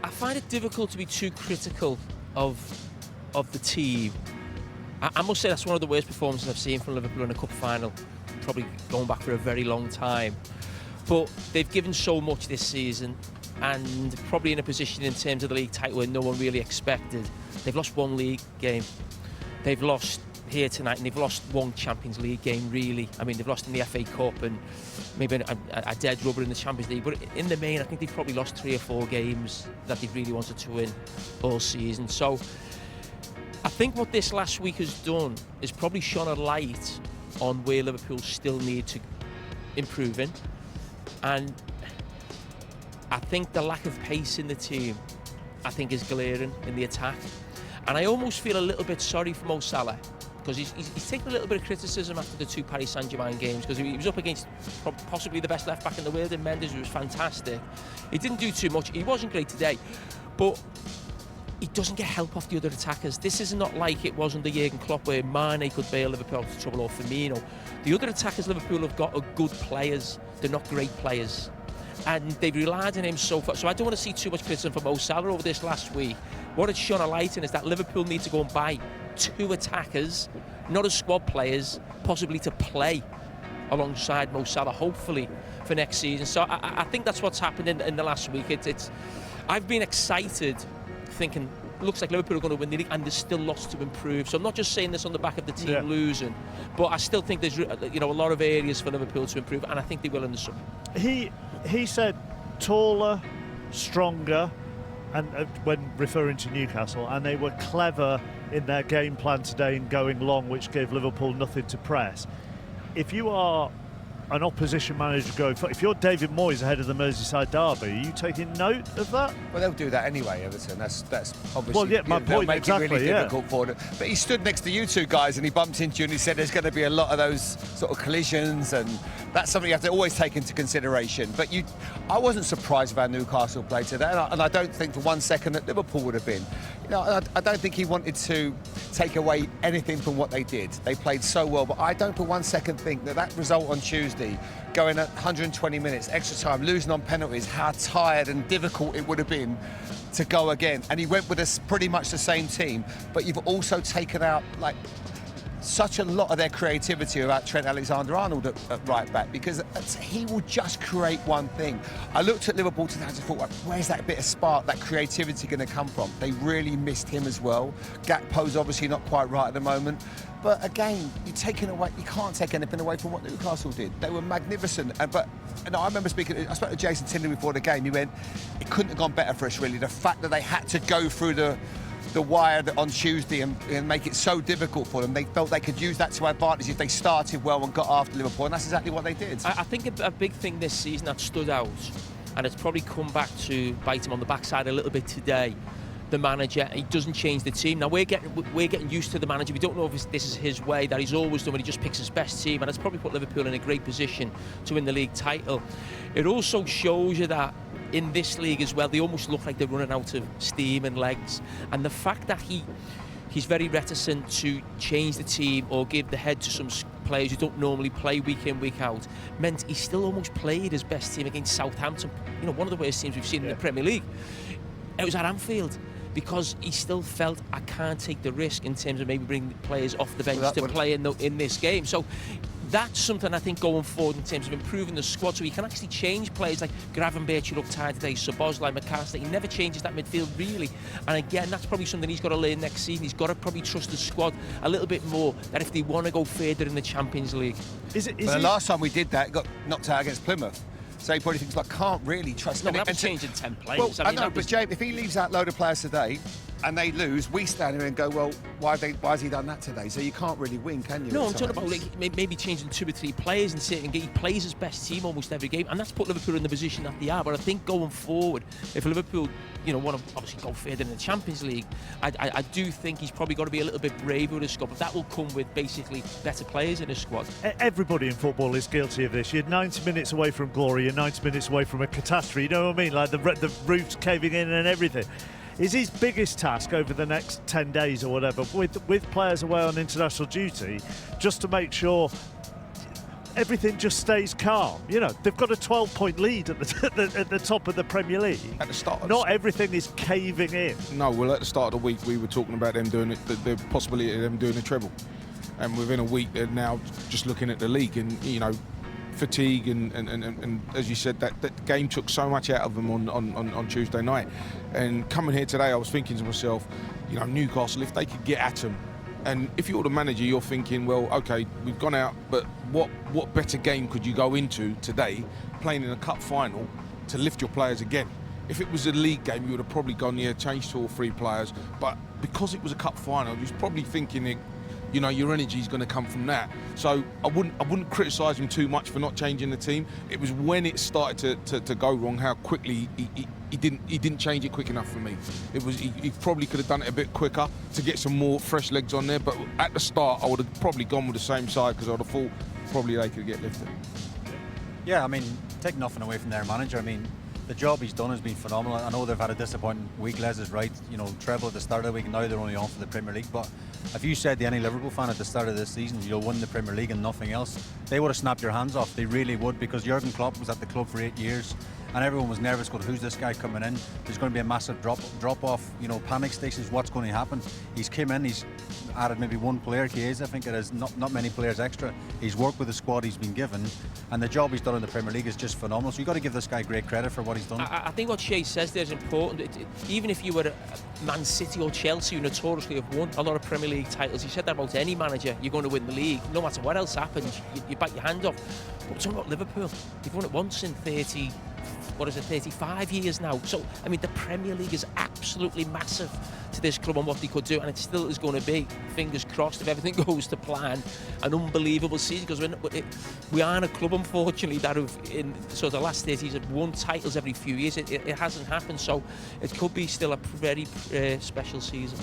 I find it difficult to be too critical of the team. I must say that's one of the worst performances I've seen from Liverpool in a cup final, probably going back for a very long time. But they've given so much this season, and probably in a position in terms of the league title where no one really expected. They've lost one league game. They've lost here tonight, and they've lost one Champions League game, really. I mean, they've lost in the FA Cup and maybe a dead rubber in the Champions League. But in the main, I think they've probably lost 3 or 4 games that they've really wanted to win all season. So I think what this last week has done is probably shone a light on where Liverpool still need to improve in. And I think the lack of pace in the team, I think, is glaring in the attack. And I almost feel a little bit sorry for Mo Salah, because he's taken a little bit of criticism after the 2 Paris Saint-Germain games, because he was up against possibly the best left-back in the world in Mendes, who was fantastic. He didn't do too much. He wasn't great today, but he doesn't get help off the other attackers. This is not like it was under Jurgen Klopp, where Mane could bail Liverpool out of trouble, or Firmino. The other attackers Liverpool have got are good players. They're not great players. And they've relied on him so far. So I don't want to see too much criticism for Mo Salah over this last week. What it's shone a light in is that Liverpool need to go and buy 2 attackers, not as squad players, possibly to play alongside Mo Salah, hopefully, for next season. So I think that's what's happened in the last week. I've been excited, thinking, looks like Liverpool are going to win the league, and there's still lots to improve. So I'm not just saying this on the back of the team losing, but I still think there's a lot of areas for Liverpool to improve, and I think they will in the summer. He said taller, stronger, and when referring to Newcastle, and they were clever in their game plan today in going long, which gave Liverpool nothing to press. If you are an opposition manager going for, if you're David Moyes ahead of the Merseyside derby, are you taking note of that? Well, they'll do that anyway, Everton. That's obviously. Well, yeah, my point, make exactly, it really difficult for them. But he stood next to you 2 guys, and he bumped into you, and he said there's going to be a lot of those sort of collisions, and that's something you have to always take into consideration. But I wasn't surprised about Newcastle play today, and I don't think for 1 second that Liverpool would have been. I don't think he wanted to take away anything from what they did. They played so well, but I don't for 1 second think that result on Tuesday, going at 120 minutes, extra time, losing on penalties, how tired and difficult it would have been to go again. And he went with pretty much the same team, but you've also taken out such a lot of their creativity about Trent Alexander-Arnold at right back, because he will just create one thing. I looked at Liverpool today and thought, where's that bit of spark, that creativity going to come from? They really missed him as well. Gakpo's obviously not quite right at the moment. But again, you can't take anything away from what Newcastle did. They were magnificent. But I remember I spoke to Jason Tindley before the game. He went, it couldn't have gone better for us, really. The fact that they had to go through the wire on Tuesday and make it so difficult for them, they felt they could use that to advantage if they started well and got after Liverpool, and that's exactly what they did. I think a big thing this season that stood out, and it's probably come back to bite him on the backside a little bit today, the manager. He doesn't change the team. Now we're getting used to the manager. We don't know if this is his way that he's always done when he just picks his best team, and it's probably put Liverpool in a great position to win the league title. It also shows you that in this league as well, they almost look like they're running out of steam and legs, and the fact that he's very reticent to change the team or give the head to some players who don't normally play week in, week out, meant he still almost played his best team against Southampton, one of the worst teams we've seen in the Premier League. It was at Anfield, because he still felt, I can't take the risk in terms of maybe bringing players off the bench to play in this game. So that's something I think going forward in terms of improving the squad, so he can actually change players like Gravenberch, who looked tired today, Szoboszlai, McAllister. He never changes that midfield, really. And again, that's probably something he's got to learn next season. He's got to probably trust the squad a little bit more, that if they want to go further in the Champions League. The last time we did that, it got knocked out against Plymouth. So he probably thinks, can't really trust him. No, that was changing 10 players. Well, I know, but James, if he leaves out a load of players today and they lose, we stand here and go, well, why has he done that today? So you can't really win, can you? No, I'm talking about maybe changing 2 or 3 players and saying he plays his best team almost every game, and that's put Liverpool in the position that they are. But I think going forward, if Liverpool want to obviously go further in the Champions League, I do think he's probably got to be a little bit braver with his squad, but that will come with basically better players in his squad. Everybody in football is guilty of this. You're 90 minutes away from glory, you're 90 minutes away from a catastrophe, you know what I mean? Like the roof's caving in and everything. Is his biggest task over the next 10 days or whatever, with players away on international duty, just to make sure everything just stays calm. You know, they've got a 12-point lead at the top of the Premier League. At the start. Not everything is caving in. No, well, at the start of the week, we were talking about them doing it, the possibility of them doing a treble. And within a week, they're now just looking at the league and, you know, fatigue and as you said, that game took so much out of them on Tuesday night. And coming here today, I was thinking to myself, you know, Newcastle, if they could get at them, and if you're the manager, you're thinking, well, okay, we've gone out, but what better game could you go into today, playing in a cup final, to lift your players again? If it was a league game, you would have probably gone, yeah, changed 2 or 3 players. But because it was a cup final, you was probably thinking, you know, your energy is going to come from that. So I wouldn't criticise him too much for not changing the team. It was when it started to go wrong, how quickly he didn't change it quick enough for me. It was he probably could have done it a bit quicker to get some more fresh legs on there. But at the start, I would have probably gone with the same side because I would have thought probably they could get lifted. Yeah, I mean, take nothing away from their manager. I mean, the job he's done has been phenomenal. I know they've had a disappointing week, Les is right, you know, treble at the start of the week, and now they're only on for the Premier League. But if you said to any Liverpool fan at the start of this season, you'll win the Premier League and nothing else, they would have snapped your hands off. They really would, because Jurgen Klopp was at the club for 8 years, and everyone was nervous going, who's this guy coming in? There's going to be a massive drop off, you know, panic stations, what's going to happen? He's came in, he's added maybe 1 player, Chiesa, I think it is, not many players extra. He's worked with the squad he's been given, and the job he's done in the Premier League is just phenomenal. So you've got to give this guy great credit for what he's done. I think what Shea says there is important. Even if you were Man City or Chelsea, who notoriously have won a lot of Premier League titles, he said that about any manager, you're going to win the league. No matter what else happens, you bite your hand off. But we're talking about Liverpool. They've won it once in 35 years now. So, I mean, the Premier League is absolutely massive to this club and what they could do, and it still is going to be, fingers crossed, if everything goes to plan, an unbelievable season, because we aren't a club, unfortunately, that have, in sort of the last 30 years, have won titles every few years. It hasn't happened, so it could be still a very special season.